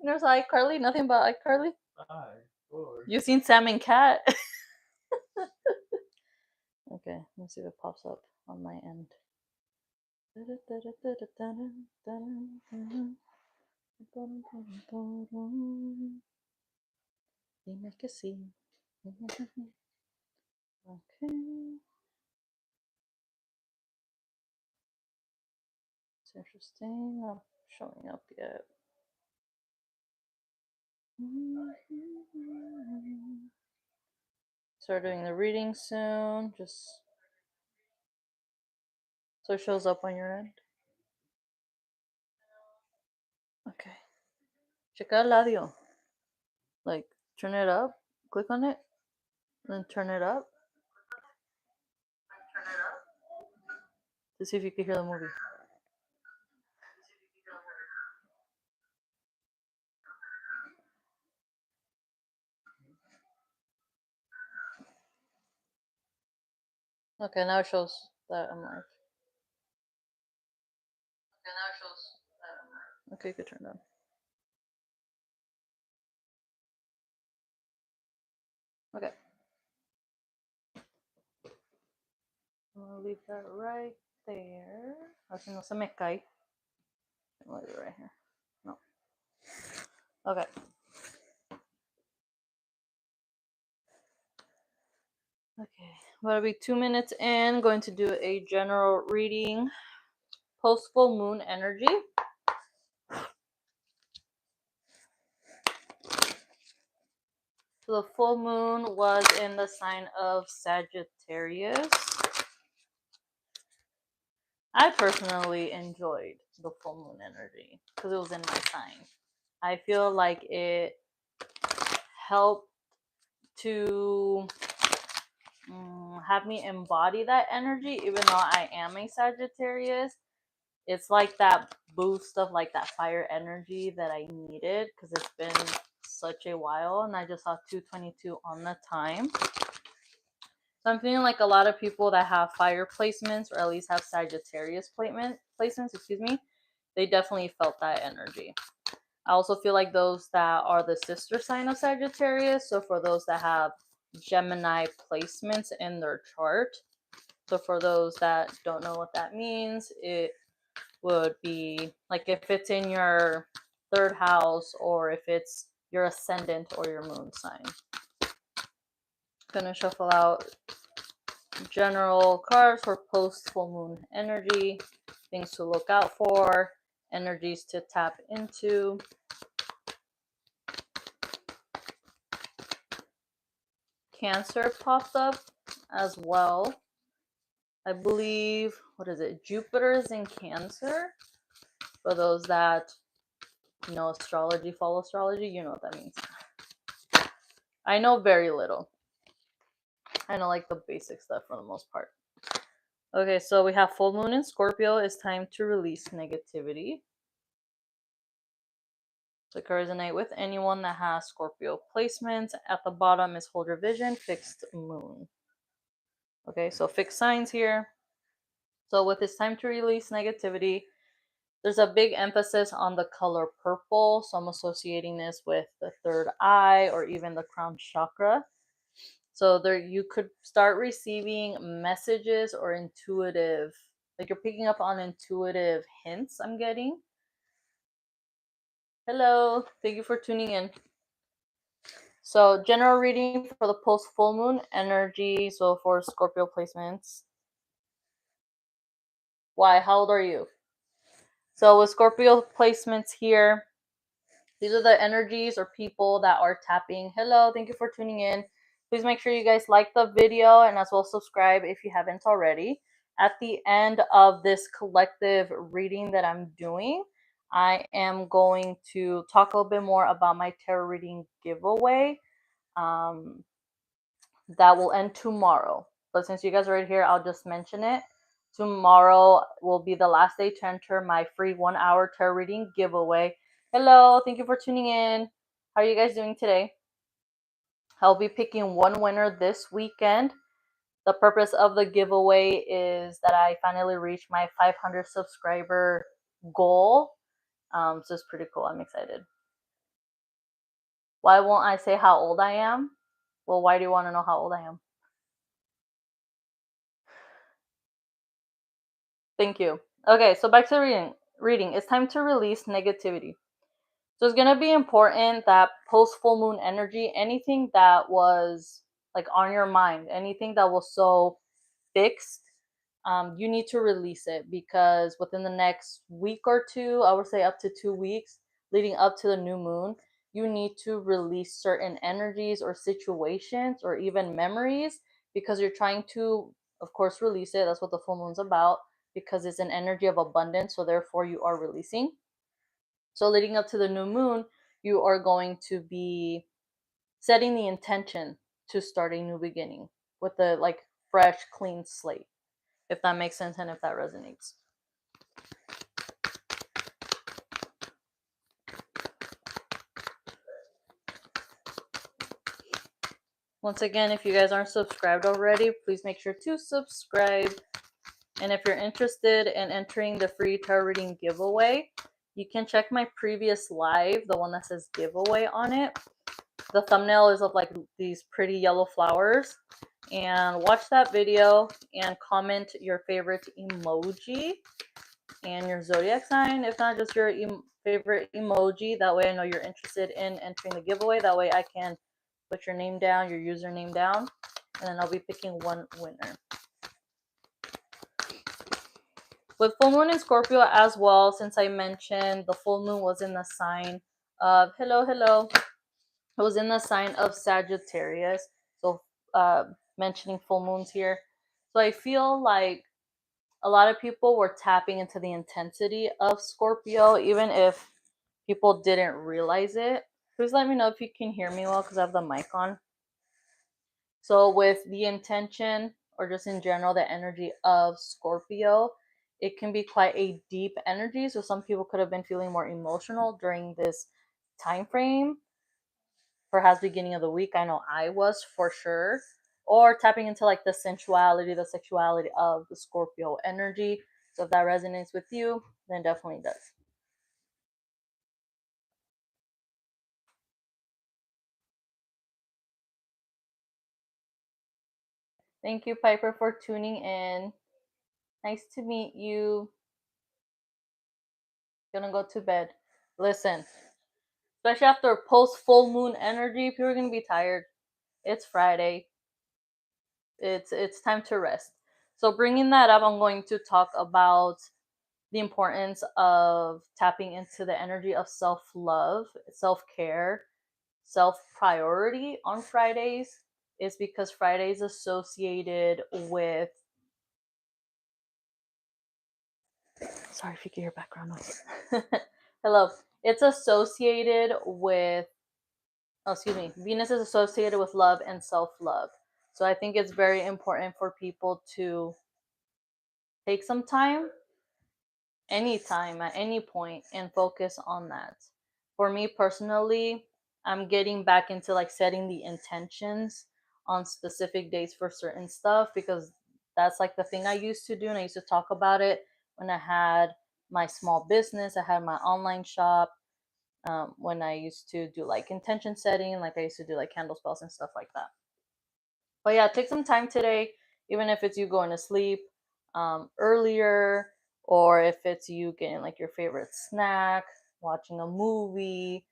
never saw iCarly? Nothing about iCarly? You seen Sam and Cat? Okay, let's see if it pops up on my end. Dime que sí. Okay. It's interesting. Not showing up yet. Start doing the reading soon. Just so it shows up on your end. Okay. Check out el audio. Like, turn it up. Click on it. Then turn it up. To see if you can hear the movie. Okay, now it shows that I'm live. Okay, you can turn it on. Okay. I'll leave that right there. Así no se me cae. I'll leave it right here. No. Okay. Okay. About to be 2 minutes in. Going to do a general reading. Post full moon energy. So the full moon was in the sign of Sagittarius. I personally enjoyed the full moon energy because it was in my sign. I feel like it helped to have me embody that energy, even though I am a Sagittarius. It's like that boost of like that fire energy that I needed because it's been such a while, and I just saw 222 on the time. So I'm feeling like a lot of people that have fire placements, or at least have Sagittarius placements, they definitely felt that energy. I also feel like those that are the sister sign of Sagittarius, so for those that have Gemini placements in their chart, so for those that don't know what that means, it would be like if it's in your third house, or if it's your ascendant or your moon sign. Gonna shuffle out general cards for post full moon energy, things to look out for, energies to tap into. Cancer popped up as well. I believe, what is it? Jupiter is in Cancer. For those that know astrology, follow astrology, you know what that means. I know very little. I know like the basic stuff for the most part. Okay, so we have full moon in Scorpio. It's time to release negativity. So can resonate with anyone that has Scorpio placements. At the bottom is hold your vision, fixed moon. Okay, so fixed signs here. So with it's time to release negativity, there's a big emphasis on the color purple. So I'm associating this with the third eye or even the crown chakra. So there you could start receiving messages or intuitive, like you're picking up on intuitive hints I'm getting. Hello, thank you for tuning in. So general reading for the post full moon energy. So for Scorpio placements. Why? How old are you? So with Scorpio placements here, these are the energies or people that are tapping. Hello, thank you for tuning in. Please make sure you guys like the video and as well subscribe if you haven't already. At the end of this collective reading that I'm doing, I am going to talk a little bit more about my tarot reading giveaway. That will end tomorrow. But since you guys are right here, I'll just mention it. Tomorrow will be the last day to enter my free 1-hour tarot reading giveaway. Hello, thank you for tuning in. How are you guys doing today? I'll be picking one winner this weekend. The purpose of the giveaway is that I finally reached my 500 subscriber goal. So it's pretty cool. I'm excited. Why won't I say how old I am? Well, why do you want to know how old I am? Thank you. Okay, so back to reading. Reading. It's time to release negativity. So it's gonna be important that post full moon energy, anything that was like on your mind, anything that was so fixed, you need to release it because within the next week or two, I would say up to 2 weeks leading up to the new moon, you need to release certain energies or situations or even memories because you're trying to, of course, release it. That's what the full moon's about because it's an energy of abundance. So therefore, you are releasing. So leading up to the new moon, you are going to be setting the intention to start a new beginning with a like fresh, clean slate. If that makes sense and if that resonates. Once again, if you guys aren't subscribed already, please make sure to subscribe. And if you're interested in entering the free tarot reading giveaway, you can check my previous live, the one that says giveaway on it. The thumbnail is of like these pretty yellow flowers. And watch that video and comment your favorite emoji and your zodiac sign. If not, just your favorite emoji. That way I know you're interested in entering the giveaway. That way I can put your name down, your username down, and then I'll be picking one winner. With full moon in Scorpio as well, since I mentioned the full moon was in the sign of, hello, it was in the sign of Sagittarius. So mentioning full moons here. So I feel like a lot of people were tapping into the intensity of Scorpio, even if people didn't realize it. Please let me know if you can hear me well because I have the mic on. So with the intention or just in general the energy of Scorpio, it can be quite a deep energy. So some people could have been feeling more emotional during this time frame. Perhaps beginning of the week, I know I was for sure. Or tapping into like the sensuality, the sexuality of the Scorpio energy. So if that resonates with you, then definitely does. Thank you, Piper, for tuning in. Nice to meet you. Gonna go to bed. Listen, especially after post full moon energy, people are gonna be tired. It's Friday. It's time to rest. So bringing that up, I'm going to talk about the importance of tapping into the energy of self-love, self-care, self-priority on Fridays is because Friday is associated with, sorry if you can hear background noise. Hello. It's associated with, oh, excuse me, Venus is associated with love and self-love. So I think it's very important for people to take some time, anytime, at any point, and focus on that. For me personally, I'm getting back into like setting the intentions on specific days for certain stuff because that's like the thing I used to do, and I used to talk about it when I had my small business. I had my online shop. When I used to do like intention setting, like I used to do like candle spells and stuff like that. But yeah, take some time today, even if it's you going to sleep earlier, or if it's you getting like your favorite snack, watching a movie,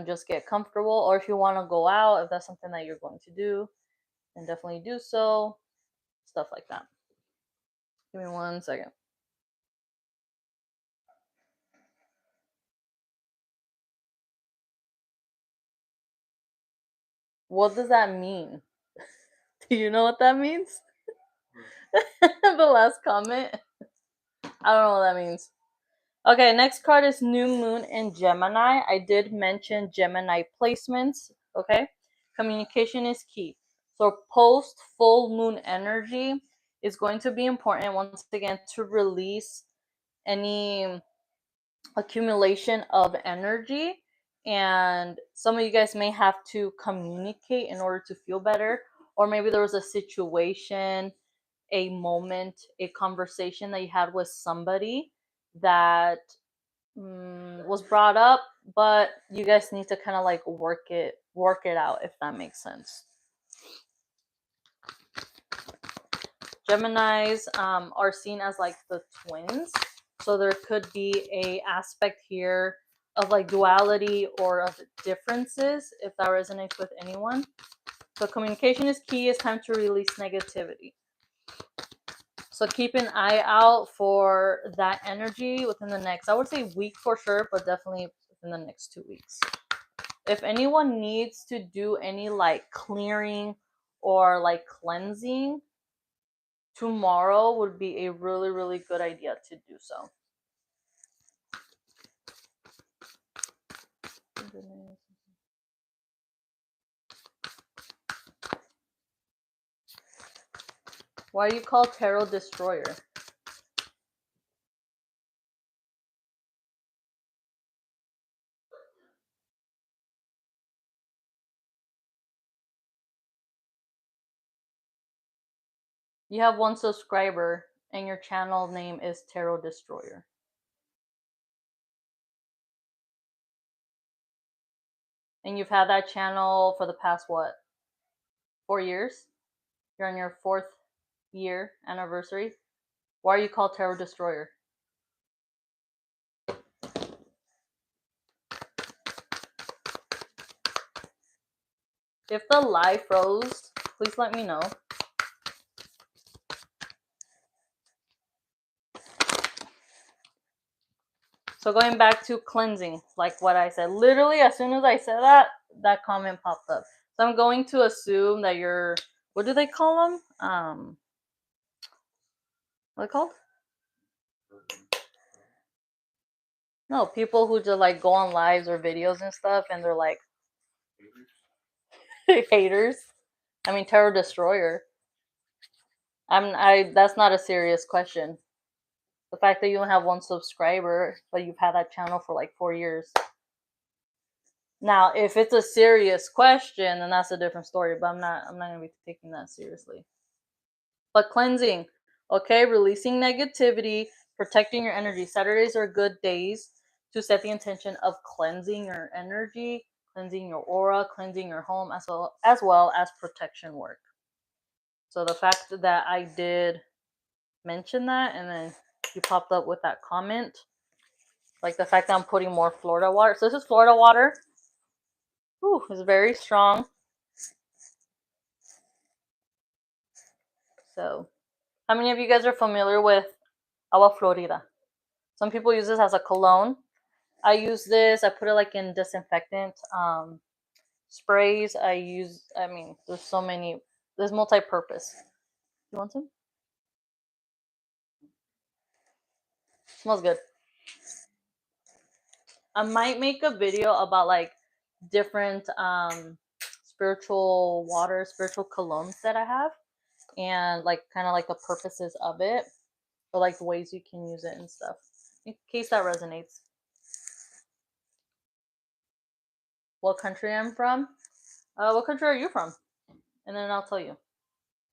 just get comfortable. Or if you want to go out, if that's something that you're going to do, then definitely do so. Stuff like that. Give me 1 second. What does that mean? Do you know what that means? The last comment. I don't know what that means. Okay, next card is New Moon in Gemini. I did mention Gemini placements. Okay, communication is key. So, post full moon energy is going to be important once again to release any accumulation of energy. And some of you guys may have to communicate in order to feel better, or maybe there was a situation, a moment, a conversation that you had with somebody that was brought up, but you guys need to kind of like work it out, if that makes sense. Geminis are seen as like the twins, so there could be a aspect here of like duality or of differences, if that resonates with anyone. So communication is key. It's time to release negativity. So keep an eye out for that energy within the next, I would say, week for sure, but definitely within the next 2 weeks. If anyone needs to do any like clearing or like cleansing, tomorrow would be a really, really good idea to do so. Why are you called Tarot Destroyer? You have 1 subscriber and your channel name is Tarot Destroyer. And you've had that channel for the past what? 4 years? You're on your 4th year anniversary. Why are you called Tarot Destroyer? If the live froze, please let me know. So going back to cleansing, like what I said, literally as soon as I said that, that comment popped up. So I'm going to assume that you're, what do they call them? What are they called? No, people who just like go on lives or videos and stuff, and they're like haters. I mean, Tarot Destroyer. That's not a serious question. The fact that you don't have 1 subscriber, but you've had that channel for like 4 years. Now, if it's a serious question, then that's a different story. But I'm not gonna be taking that seriously. But cleansing, okay, releasing negativity, protecting your energy. Saturdays are good days to set the intention of cleansing your energy, cleansing your aura, cleansing your home, as well as protection work. So the fact that I did mention that, and then you popped up with that comment, like the fact that I'm putting more Florida water. So this is Florida water. Ooh, it's very strong. So, how many of you guys are familiar with Agua Florida? Some people use this as a cologne. I use this. I put it like in disinfectant sprays. I mean, there's so many. There's multi-purpose. You want some? Smells good. I might make a video about like different spiritual water, spiritual colognes that I have, and like kind of like the purposes of it, or like the ways you can use it and stuff, in case that resonates. What country I'm from? What country are you from? And then I'll tell you.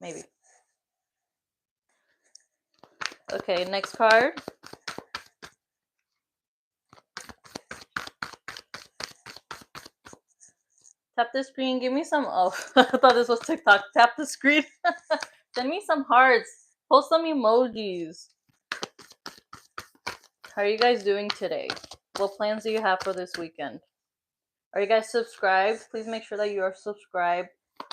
Maybe. Okay, next card. Tap the screen. Give me some. Oh, I thought this was TikTok. Tap the screen. Send me some hearts. Post some emojis. How are you guys doing today? What plans do you have for this weekend? Are you guys subscribed? Please make sure that you are subscribed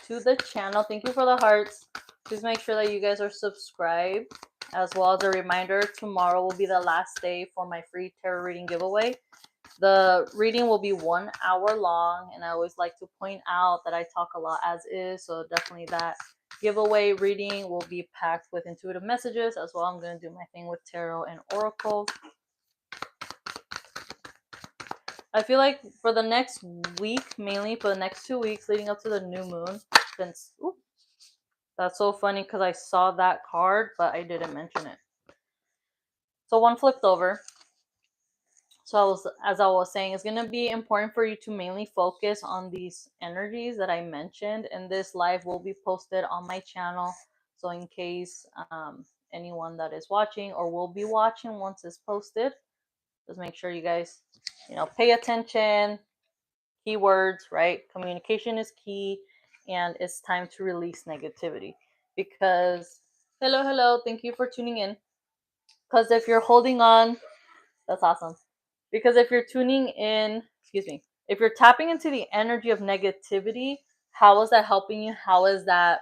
to the channel. Thank you for the hearts. Please make sure that you guys are subscribed. As well as a reminder, tomorrow will be the last day for my free tarot reading giveaway. The reading will be 1 hour long, and I always like to point out that I talk a lot as is, so definitely that giveaway reading will be packed with intuitive messages as well. I'm going to do my thing with tarot and oracle. I feel like for the next week, mainly for the next 2 weeks leading up to the new moon, since that's so funny because I saw that card, but I didn't mention it. So 1 flipped over. So as I was saying, it's going to be important for you to mainly focus on these energies that I mentioned, and this live will be posted on my channel. So in case anyone that is watching or will be watching once it's posted, Just make sure you guys, pay attention. Keywords, right? Communication is key, and it's time to release negativity. Because, hello, thank you for tuning in. Because if you're holding on, that's awesome. Because if you're tuning in, if you're tapping into the energy of negativity, how is that helping you? How is that,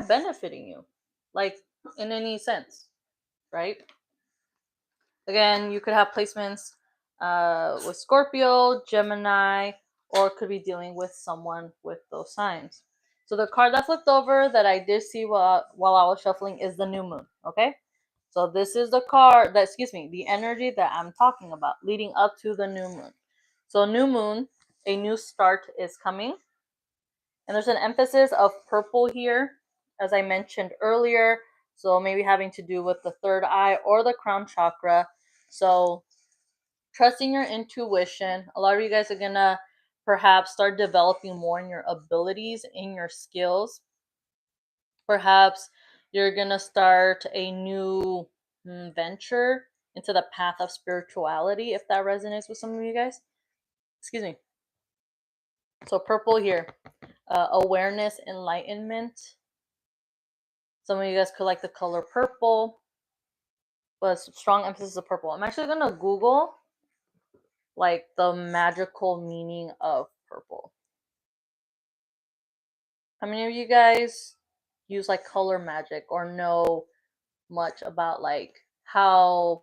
benefiting you? Like, in any sense, right? Again, you could have placements with Scorpio, Gemini, or could be dealing with someone with those signs. So the card that flipped over that I did see while I was shuffling is the new moon. Okay. So this is the card that, the energy that I'm talking about leading up to the new moon. So new moon, a new start is coming. And there's an emphasis of purple here, as I mentioned earlier. So maybe having to do with the third eye or the crown chakra. So trusting your intuition. A lot of you guys are going to perhaps start developing more in your abilities, in your skills. Perhaps you're going to start a new venture into the path of spirituality, if that resonates with some of you guys. Excuse me. So purple here, awareness, enlightenment. Some of you guys could like the color purple, but strong emphasis of purple. I'm actually going to Google like the magical meaning of purple. How many of you guys use like color magic or know much about like how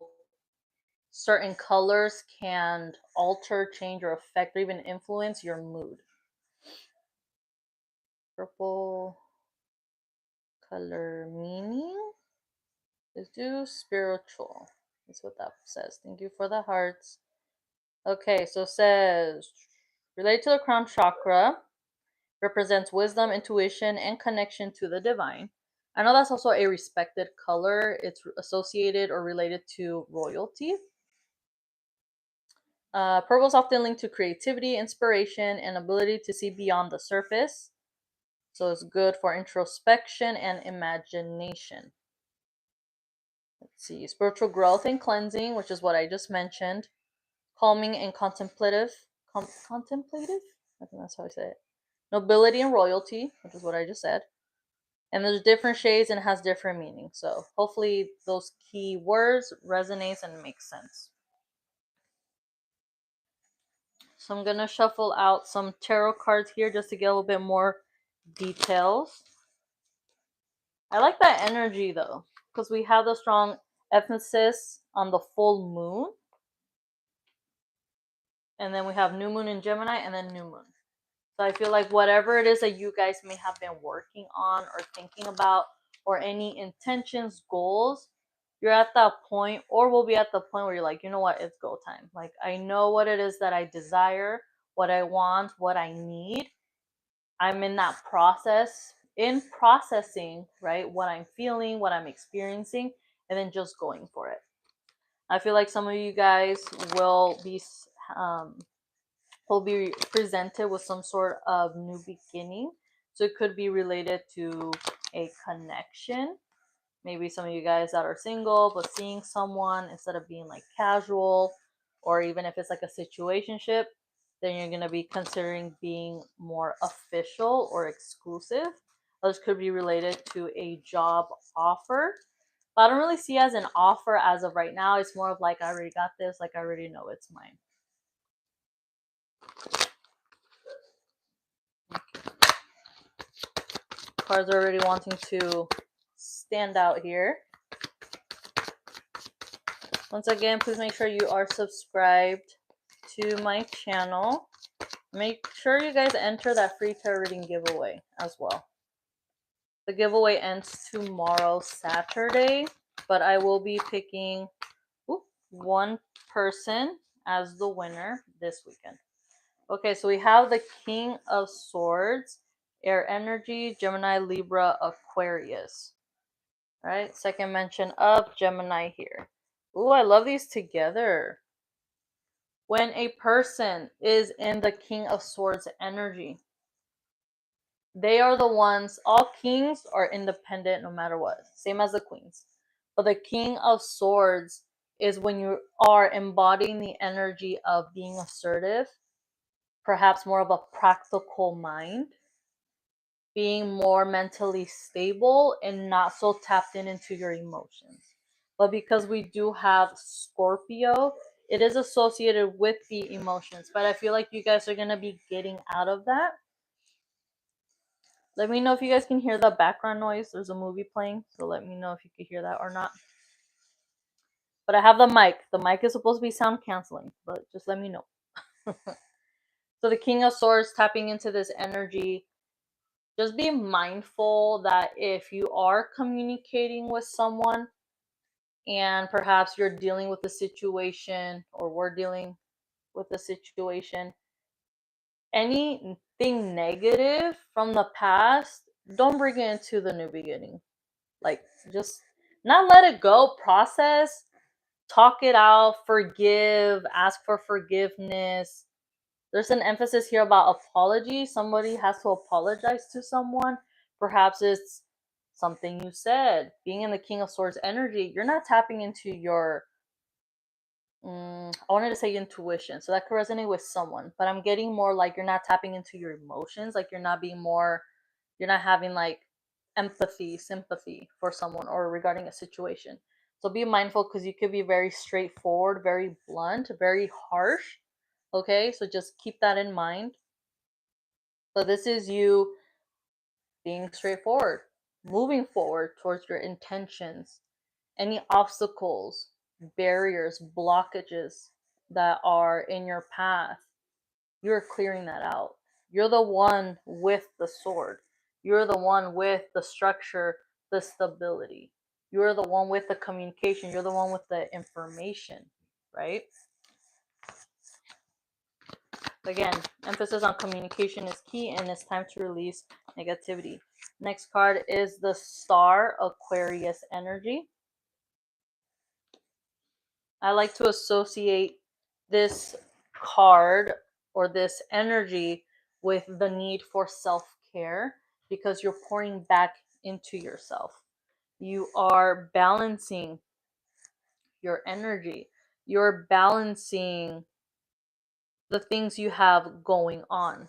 certain colors can alter, change, or affect or even influence your mood? Purple color meaning is do spiritual. That's what that says. Thank you for the hearts. Okay, so it says related to the crown chakra, represents wisdom, intuition, and connection to the divine. I know that's also a respected color. It's associated or related to royalty. Purple is often linked to creativity, inspiration, and ability to see beyond the surface. So it's good for introspection and imagination. Let's see, spiritual growth and cleansing, which is what I just mentioned. Calming and contemplative. Contemplative? I think that's how I say it. Nobility and royalty, which is what I just said. And there's different shades and has different meanings. So hopefully those key words resonates and makes sense. So I'm going to shuffle out some tarot cards here just to get a little bit more details. I like that energy though, because we have the strong emphasis on the full moon. And then we have new moon in Gemini and then new moon. So I feel like whatever it is that you guys may have been working on or thinking about, or any intentions, goals, you're at that point or will be at the point where you're like, you know what, it's go time. Like, I know what it is that I desire, what I want, what I need. I'm in that process, in processing, right? What I'm feeling, what I'm experiencing, and then just going for it. I feel like some of you guys will be presented with some sort of new beginning. So it could be related to a connection. Maybe some of you guys that are single but seeing someone instead of being like casual, or even if it's like a situationship, then you're going to be considering being more official or exclusive. Those could be related to a job offer. But I don't really see it as an offer as of right now. It's more of like, I already got this, like I already know it's mine. Cards are already wanting to stand out here. Once again, please make sure you are subscribed to my channel. Make sure you guys enter that free tarot reading giveaway as well. The giveaway ends tomorrow, Saturday, but I will be picking one person as the winner this weekend. Okay, so we have the King of Swords, Air Energy, Gemini, Libra, Aquarius. All right, second mention of Gemini here. Ooh, I love these together. When a person is in the King of Swords energy, they are the ones, all kings are independent no matter what, same as the queens. But the King of Swords is when you are embodying the energy of being assertive, perhaps more of a practical mind, being more mentally stable and not so tapped into your emotions. But because we do have Scorpio, it is associated with the emotions. But I feel like you guys are going to be getting out of that. Let me know if you guys can hear the background noise. There's a movie playing, so let me know if you can hear that or not. But I have the mic. The mic is supposed to be sound canceling, but just let me know. So the King of Swords, tapping into this energy, just be mindful that if you are communicating with someone and perhaps you're dealing with a situation or we're dealing with a situation, anything negative from the past, don't bring it into the new beginning. Like, just not let it go, process, talk it out, forgive, ask for forgiveness. There's an emphasis here about apology. Somebody has to apologize to someone. Perhaps it's something you said. Being in the King of Swords energy, you're not tapping into your, I wanted to say intuition. So that could resonate with someone. But I'm getting more like you're not tapping into your emotions. Like you're not being more, you're not having like empathy, sympathy for someone or regarding a situation. So be mindful because you could be very straightforward, very blunt, very harsh. Okay, so just keep that in mind. But this is you being straightforward, moving forward towards your intentions. Any obstacles, barriers, blockages that are in your path, you're clearing that out. You're the one with the sword. You're the one with the structure, the stability. You're the one with the communication. You're the one with the information, right? Again, emphasis on communication is key, and it's time to release negativity. Next card is the Star Aquarius energy. I like to associate this card or this energy with the need for self-care because you're pouring back into yourself. You are balancing your energy. You're balancing the things you have going on.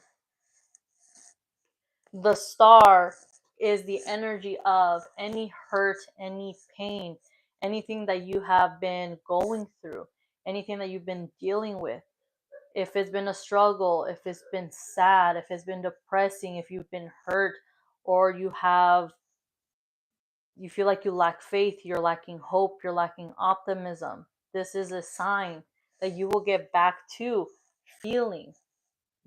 The star is the energy of any hurt, any pain, anything that you have been going through, anything that you've been dealing with. If it's been a struggle, if it's been sad, if it's been depressing, if you've been hurt, or you feel like you lack faith, you're lacking hope, you're lacking optimism, this is a sign that you will get back to feeling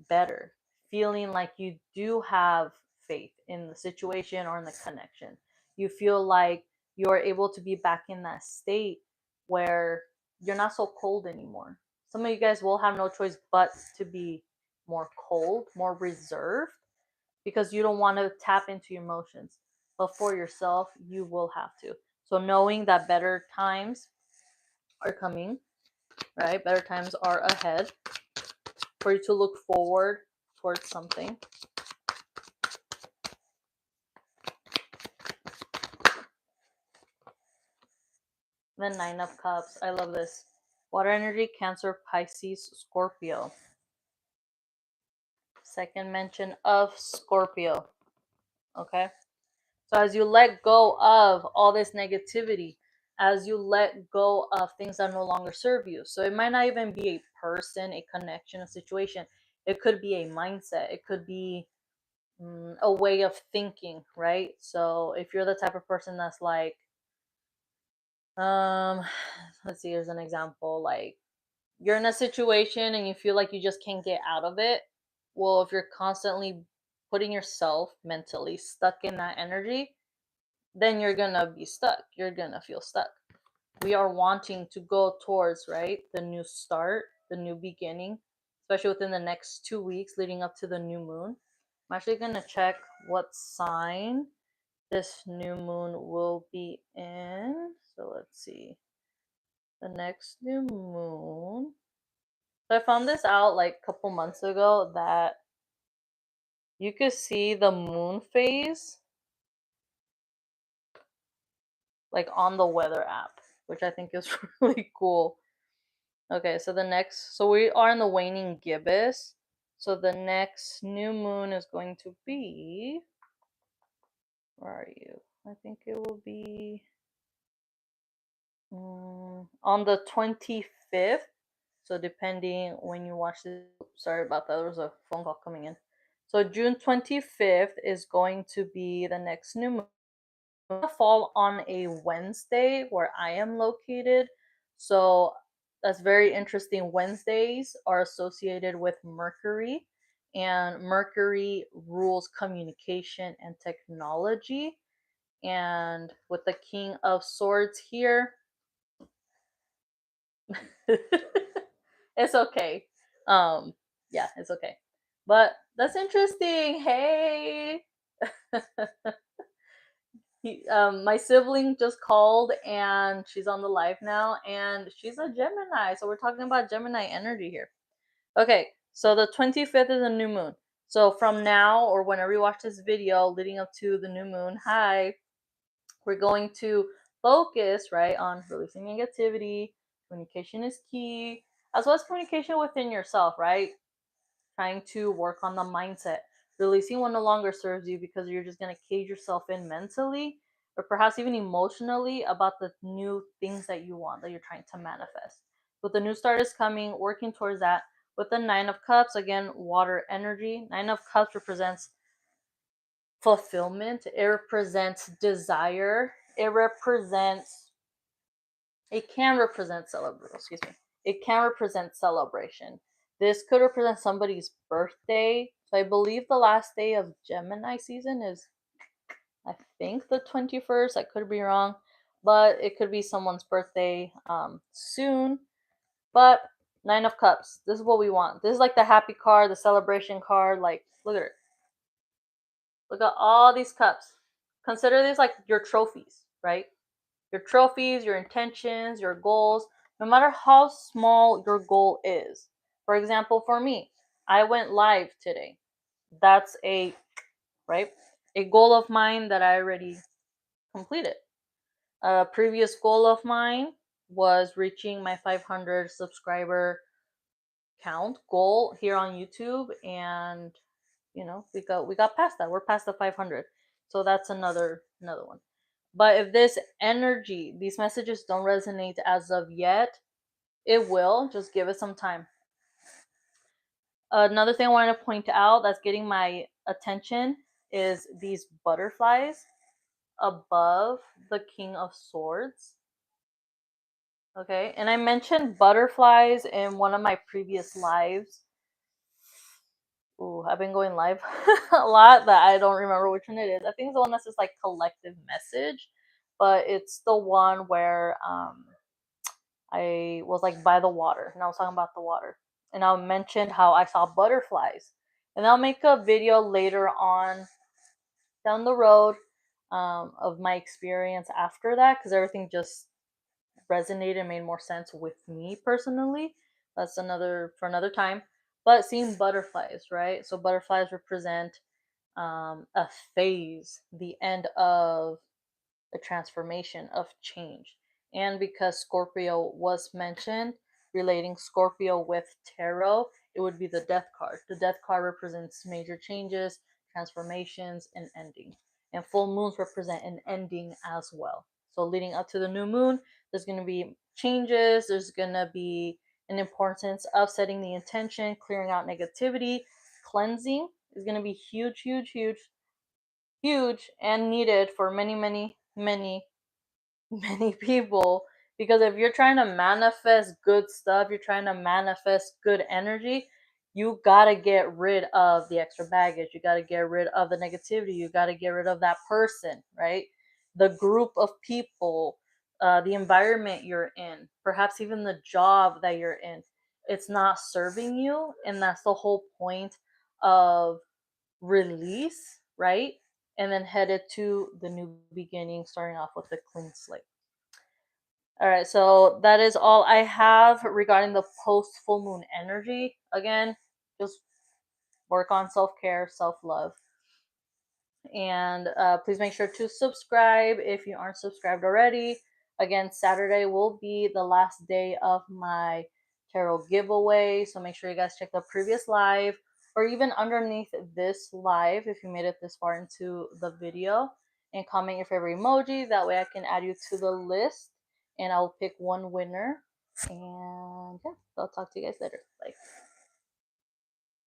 better, feeling like you do have faith in the situation or in the connection. You feel like you're able to be back in that state where you're not so cold anymore. Some of you guys will have no choice but to be more cold, more reserved, because you don't want to tap into your emotions. But for yourself, you will have to. So knowing that better times are coming, right? Better times are ahead for you to look forward towards something. The Nine of Cups. I love this. Water energy, Cancer, Pisces, Scorpio. Second mention of Scorpio. Okay? So as you let go of all this negativity, as you let go of things that no longer serve you. So it might not even be a person, a connection, a situation. It could be a mindset. It could be a way of thinking, right? So if you're the type of person that's like, let's see, here's an example. Like, you're in a situation and you feel like you just can't get out of it. Well, if you're constantly putting yourself mentally stuck in that energy, then you're gonna be stuck. You're gonna feel stuck. We are wanting to go towards, right, the new start, the new beginning, especially within the next 2 weeks leading up to the new moon. I'm actually gonna check what sign this new moon will be in. So let's see. The next new moon. So I found this out like a couple months ago that you could see the moon phase like on the weather app, which I think is really cool. Okay, so so we are in the waning gibbous. So the next new moon is going to be, where are you? I think it will be on the 25th. So depending when you watch this, sorry about that. There was a phone call coming in. So June 25th is going to be the next new moon. Fall on a Wednesday where I am located. So that's very interesting. Wednesdays are associated with Mercury, and Mercury rules communication and technology. And with the King of Swords here, it's okay. Um, yeah, it's okay. But that's interesting. Hey. My sibling just called and she's on the live now and she's a Gemini. So we're talking about Gemini energy here. Okay, so the 25th is a new moon. So from now or whenever you watch this video leading up to the new moon, hi, we're going to focus, right, on releasing negativity. Communication is key, as well as communication within yourself, right? Trying to work on the mindset. Releasing what no longer serves you because you're just going to cage yourself in mentally or perhaps even emotionally about the new things that you want, that you're trying to manifest. But the new start is coming, working towards that. With the Nine of Cups, again, water energy. Nine of Cups represents fulfillment, it represents desire, it can represent celebration, excuse me. It can represent celebration. This could represent somebody's birthday. So I believe the last day of Gemini season is, I think, the 21st. I could be wrong, but it could be someone's birthday soon. But Nine of Cups, this is what we want. This is like the happy card, the celebration card. Like, look at it. Look at all these cups. Consider these like your trophies, right? Your trophies, your intentions, your goals, no matter how small your goal is. For example, for me, I went live today. That's right? A goal of mine that I already completed. A previous goal of mine was reaching my 500 subscriber count goal here on YouTube, and we got past that. We're past the 500. So that's another one. But if these messages don't resonate as of yet, it will. Just give it some time. Another thing I wanted to point out that's getting my attention is these butterflies above the King of Swords. Okay, and I mentioned butterflies in one of my previous lives. Ooh, I've been going live a lot, but I don't remember which one it is. I think it's the one that's just like collective message, but it's the one where I was like by the water and I was talking about the water. And I mentioned how I saw butterflies. And I'll make a video later on down the road of my experience after that because everything just resonated and made more sense with me personally. That's for another time. But seeing butterflies, right? So butterflies represent a phase, the end of a transformation of change. And because Scorpio was mentioned, relating Scorpio with tarot, it would be the death card. The death card represents major changes, transformations, and ending. And full moons represent an ending as well. So leading up to the new moon, there's going to be changes, there's going to be an importance of setting the intention, clearing out negativity, cleansing is going to be huge, huge, huge, huge, and needed for many, many, many, many people. Because if you're trying to manifest good stuff, you're trying to manifest good energy, you gotta get rid of the extra baggage, you gotta get rid of the negativity, you gotta get rid of that person, right? The group of people, the environment you're in, perhaps even the job that you're in, it's not serving you. And that's the whole point of release, right? And then headed to the new beginning, starting off with a clean slate. All right, so that is all I have regarding the post full moon energy. Again, just work on self care, self love. And please make sure to subscribe if you aren't subscribed already. Again, Saturday will be the last day of my tarot giveaway, so make sure you guys check the previous live or even underneath this live if you made it this far into the video, and comment your favorite emoji. That way I can add you to the list and I'll pick one winner. And yeah, I'll talk to you guys later. Bye.